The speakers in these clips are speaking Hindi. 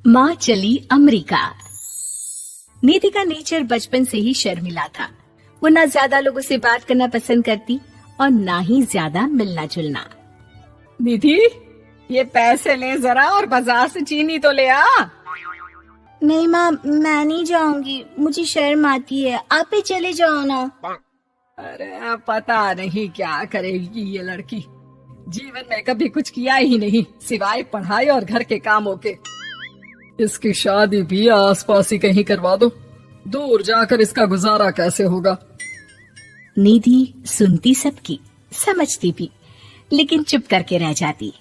माँ चली अमेरिका। निधि का नेचर बचपन से ही शर्मिला था। वो ना ज्यादा लोगों से बात करना पसंद करती और ना ही ज्यादा मिलना जुलना। निधि, ये पैसे ले जरा और बाजार से चीनी तो ले आ। नहीं माँ, मैं नहीं जाऊंगी, मुझे शर्म आती है, आप ही चले जाओ ना। अरे पता नहीं क्या करेगी ये लड़की। जीवन में कभी कुछ किया ही नहीं सिवाय पढ़ाई और घर के कामों के। इसकी शादी भी आसपास ही कहीं करवा दो, दूर जाकर इसका गुजारा कैसे होगा। निधि सुनती सबकी, समझती भी, लेकिन चुप करके रह जाती।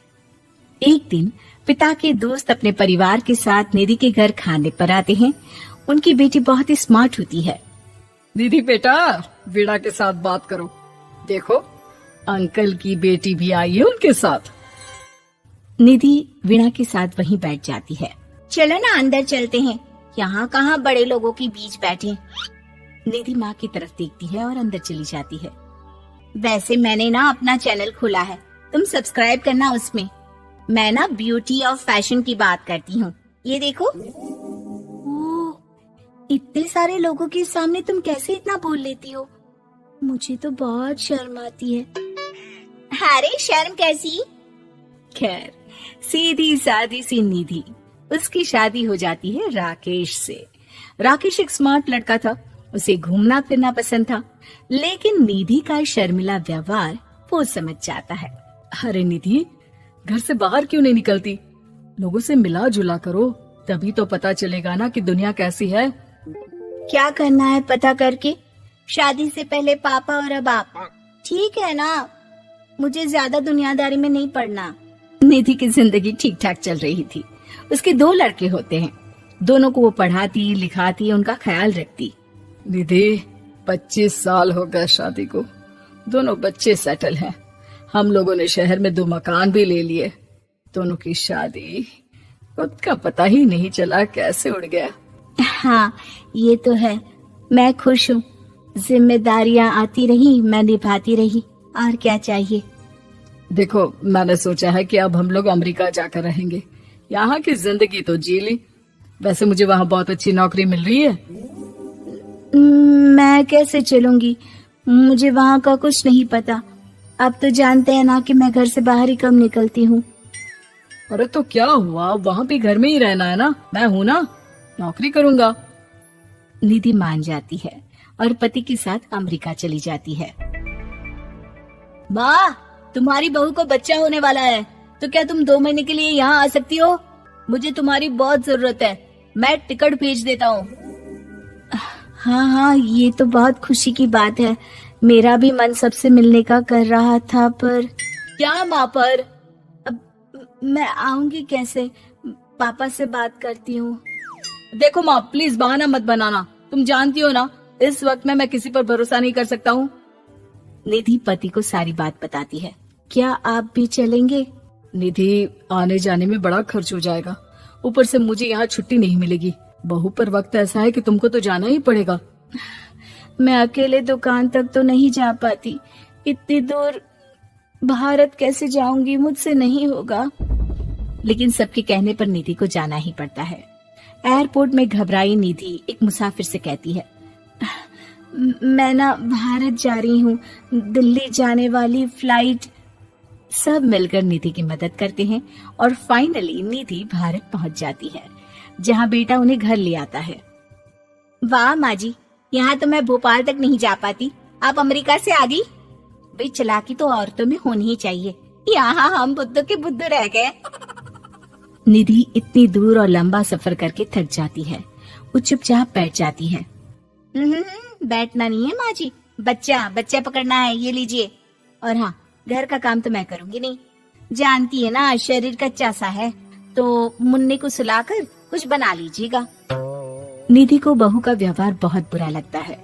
एक दिन पिता के दोस्त अपने परिवार के साथ निधि के घर खाने पर आते हैं। उनकी बेटी बहुत ही स्मार्ट होती है। निधि बेटा, वीणा के साथ बात करो। देखो, अंकल की बेटी भी आई है उनके साथ। निधि वीणा के साथ वहीं बैठ जाती है। चलो ना अंदर चलते हैं, यहाँ कहाँ बड़े लोगों के बीच बैठे। निधि माँ की तरफ देखती है और अंदर चली जाती है। वैसे मैंने ना अपना चैनल खोला है, तुम सब्सक्राइब करना उसमें। मैं ना ब्यूटी और फैशन की बात करती हूँ। ये देखो। ओह, इतने सारे लोगों के सामने तुम कैसे इतना बोल लेती हो? मुझे तो बहुत शर्म आती है। अरे शर्म कैसी? खैर, सीधी सादी सी निधि। उसकी शादी हो जाती है राकेश से। राकेश एक स्मार्ट लड़का था, उसे घूमना फिरना पसंद था, लेकिन निधि का शर्मिला व्यवहार वो समझ जाता है। अरे निधि, घर से बाहर क्यों नहीं निकलती? लोगों से मिला जुला करो, तभी तो पता चलेगा ना कि दुनिया कैसी है। क्या करना है पता करके? शादी से पहले पापा और अब आप। ठीक है ना, मुझे ज्यादा दुनियादारी में नहीं पड़ना। निधि की जिंदगी ठीक ठाक चल रही थी। उसके 2 लड़के होते हैं, दोनों को वो पढ़ाती लिखाती, उनका ख्याल रखती। निधि, 25 साल हो गए शादी को, दोनों बच्चे सेटल हैं। हम लोगों ने शहर में 2 मकान भी ले लिए। दोनों की शादी खुद का पता ही नहीं चला कैसे उड़ गया। हाँ, ये तो है। मैं खुश हूँ, जिम्मेदारियाँ आती रही, मैं निभाती रही, और क्या चाहिए। देखो, मैंने सोचा है कि अब हम लोग अमेरिका जाकर रहेंगे। यहाँ की जिंदगी तो जी ली, वैसे मुझे वहाँ बहुत अच्छी नौकरी मिल रही है। मैं कैसे चलूंगी? मुझे वहाँ का कुछ नहीं पता। आप तो जानते हैं ना कि मैं घर से बाहर ही कम निकलती हूँ। अरे तो क्या हुआ, वहाँ भी घर में ही रहना है ना, मैं हूँ ना, नौकरी करूँगा। निधि मान जाती है और पति के साथ अमेरिका चली जाती है। माँ, तुम्हारी बहू को बच्चा होने वाला है, तो क्या तुम 2 महीने के लिए यहाँ आ सकती हो? मुझे तुम्हारी बहुत जरूरत है, मैं टिकट भेज देता हूँ। हाँ हाँ, ये तो बहुत खुशी की बात है। मेरा भी मन सबसे मिलने का कर रहा था, पर क्या माँ पर? अब मैं आऊंगी कैसे? पापा से बात करती हूँ। देखो माँ, प्लीज बहाना मत बनाना, तुम जानती हो ना इस वक्त में मैं किसी पर भरोसा नहीं कर सकता हूँ। निधि पति को सारी बात बताती है। क्या आप भी चलेंगे? निधि, आने जाने में बड़ा खर्च हो जाएगा, ऊपर से मुझे यहाँ छुट्टी नहीं मिलेगी। बहू पर वक्त ऐसा है कि तुमको तो जाना ही पड़ेगा। मैं अकेले दुकान तक तो नहीं जा पाती, इतनी दूर भारत कैसे जाऊंगी? मुझसे नहीं होगा। लेकिन सबके कहने पर निधि को जाना ही पड़ता है। एयरपोर्ट में घबराई निधि एक मुसाफिर से कहती है, मैं ना भारत जा रही हूँ, दिल्ली जाने वाली फ्लाइट। सब मिलकर निधि की मदद करते हैं और फाइनली निधि भारत पहुंच जाती है, जहां बेटा उन्हें घर ले आता है। वाह माँ जी, यहाँ तो मैं भोपाल तक नहीं जा पाती, आप अमेरिका से आ गई। भाई, चालाकी तो औरतों में होनी ही चाहिए, यहाँ हम बुद्धू के बुद्धू रह गए। निधि इतनी दूर और लंबा सफर करके थक जाती है। वो चुपचाप बैठ जाती है। बैठना नहीं है माँ जी, बच्चा पकड़ना है, ये लीजिए। और हाँ, घर का काम तो मैं करूंगी नहीं, जानती है ना शरीर कच्चा सा है, तो मुन्ने को सुलाकर कुछ बना लीजिएगा। निधि को बहू का व्यवहार बहुत बुरा लगता है।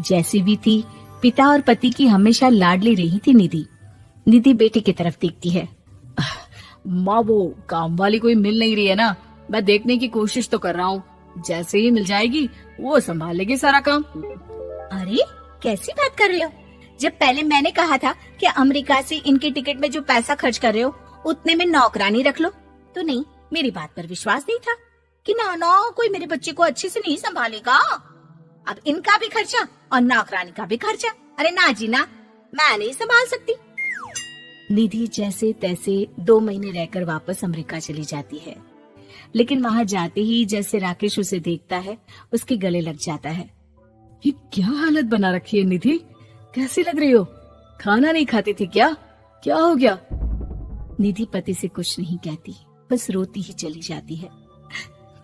जैसी भी थी, पिता और पति की हमेशा लाडली रही थी निधि। निधि बेटी की तरफ देखती है। माँ, वो काम वाली कोई मिल नहीं रही है ना, मैं देखने की कोशिश तो कर रहा हूँ, जैसे ही मिल जाएगी वो संभाल लेगी सारा काम। अरे कैसी बात कर रहे हो? जब पहले मैंने कहा था कि अमेरिका से इनके टिकट में जो पैसा खर्च कर रहे हो उतने में नौकरानी रख लो, तो नहीं, मेरी बात पर विश्वास नहीं था। कि ना ना कोई मेरे बच्चे को अच्छे से नहीं संभालेगा। अब इनका भी खर्चा और नौकरानी का भी खर्चा। अरे ना जी ना, मैं नहीं संभाल सकती। निधि जैसे तैसे 2 महीने रहकर वापस अमेरिका चली जाती है, लेकिन वहां जाते ही जैसे राकेश उसे देखता है उसके गले लग जाता है। ये क्या हालत बना रखी है निधि, कैसी लग रही हो? खाना नहीं खाती थी क्या? क्या हो गया? निधि पति से कुछ नहीं कहती, बस रोती ही चली जाती है।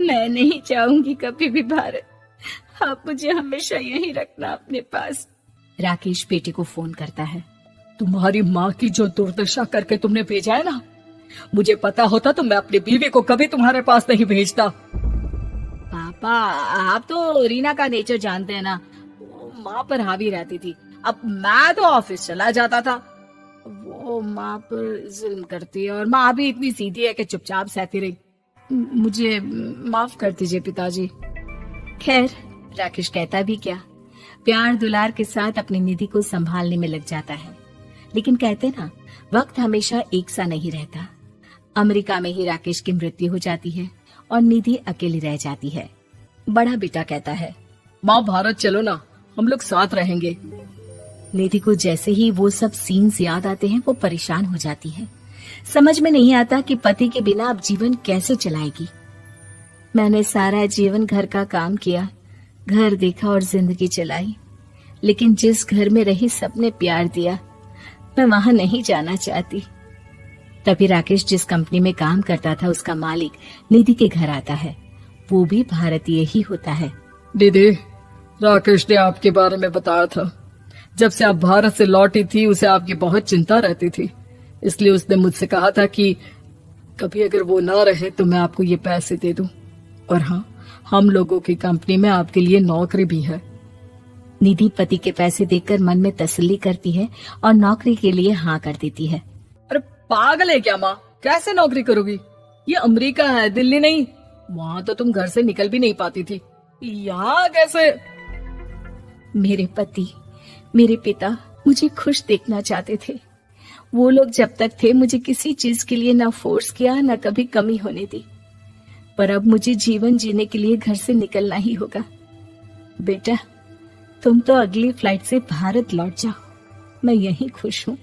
मैं नहीं चाहूंगी कभी भी भारत, आप मुझे हमेशा यहीं रखना अपने पास। राकेश बेटे को फोन करता है। तुम्हारी माँ की जो दुर्दशा करके तुमने भेजा है ना, मुझे पता होता तो मैं अपनी बीवी को कभी तुम्हारे पास नहीं भेजता। पापा, आप तो रीना का नेचर जानते हैं ना, वो माँ पर हावी रहती थी। अब मैं तो ऑफिस चला जाता था, वो माँ पर जुल्म करती है और माँ भी इतनी सीधी है कि चुपचाप सहती रही। मुझे माफ कर दीजिए पिताजी। खैर, राकेश कहता भी क्या, प्यार दुलार के साथ अपनी निधि को संभालने में लग जाता है। लेकिन कहते ना, वक्त हमेशा एक सा नहीं रहता। अमेरिका में ही राकेश की मृत्यु हो जाती है और निधि अकेली रह जाती है। बड़ा बेटा कहता है, माँ भारत चलो ना, हम लोग साथ रहेंगे। निधि को जैसे ही वो सब सीन्स याद आते हैं वो परेशान हो जाती है। समझ में नहीं आता कि पति के बिना अब जीवन कैसे चलाएगी। मैंने सारा जीवन घर का काम किया, घर देखा और जिंदगी चलाई, लेकिन जिस घर में रही सबने प्यार दिया, मैं वहां नहीं जाना चाहती। तभी राकेश जिस कंपनी में काम करता था उसका मालिक निधि के घर आता है। वो भी भारतीय ही होता है। दीदी, राकेश ने आपके बारे में बताया था। जब से आप भारत से लौटी थी उसे आपकी बहुत चिंता रहती थी, इसलिए उसने मुझसे कहा था कि कभी अगर वो ना रहे तो मैं आपको ये पैसे दे दूं। और हाँ, हम लोगों की कंपनी में आपके लिए नौकरी भी है। निधि पति के पैसे देखकर मन में तसल्ली करती है और नौकरी के लिए हाँ कर देती है। अरे पागल है क्या माँ, कैसे नौकरी करोगी? ये अमेरिका है, दिल्ली नहीं। वहाँ तो तुम घर से निकल भी नहीं पाती थी, यहाँ कैसे? मेरे पति, मेरे पिता मुझे खुश देखना चाहते थे। वो लोग जब तक थे मुझे किसी चीज के लिए ना फोर्स किया, ना कभी कमी होने दी। पर अब मुझे जीवन जीने के लिए घर से निकलना ही होगा। बेटा, तुम तो अगली फ्लाइट से भारत लौट जाओ, मैं यहीं खुश हूँ।